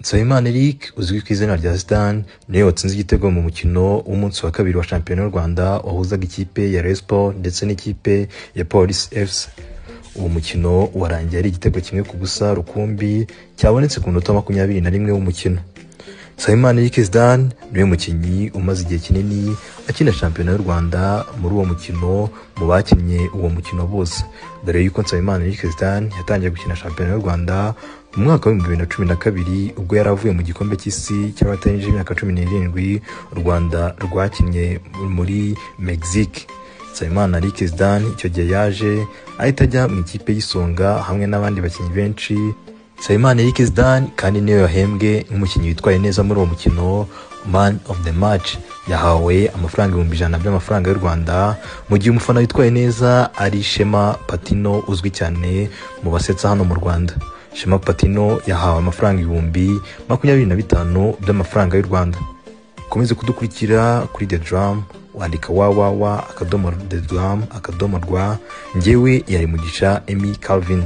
Nsabimana Eric uzwi ku izina rya Zidane niwe watsinze igitego mu mukino w'umunsi wa kabiri wa shampiyona y'u Rwanda wahuzaga ikipe ya Rayon Sports ndetse n'ikipe ya Police FC. Uwo mukino warangiye ari igitego kimwe ku busa rukumbi cyabonetse ku minota 21 w'umukino. Nsabimana Eric Zidane niwe mukinnyi umaze igihe kinini akina shampiyona y'u Rwanda muri uwo mukino mu bakinnye uwo mukino bose, dore yuko Nsabimana Eric Zidane yatangiye gukina shampiyona y'u Rwanda mu mwaka wa 2012 ubwo yaravuye mu gikombe cy'isi cy'abatanije imyaka 17 u Rwanda rwakinnye muri Mexique. Nsabimana Eric Zidane icyo gihe yaje ahita ajya mu ikipe y'Isonga hamwe n'abandi bakinnyi benshi. Nsabimana Eric Zidane kandi niwe yahembwe nk'umukinnyi witwaye neza muri uwo mukino, man of the match. Yahawe amafaranga 100,000 by'amafaranga y'u Rwanda, mu gihe umufana witwaye neza ari Shema Patino uzwi cyane mu basetsa hano mu Rwanda. Shema Patino yahawe amafaranga 25,000 by'amafaranga y'u Rwanda. Komeze kudukurikira kuri The Drum, wandika www.thedrum.rw. Njyewe yari Mugisha Emmy Calvin.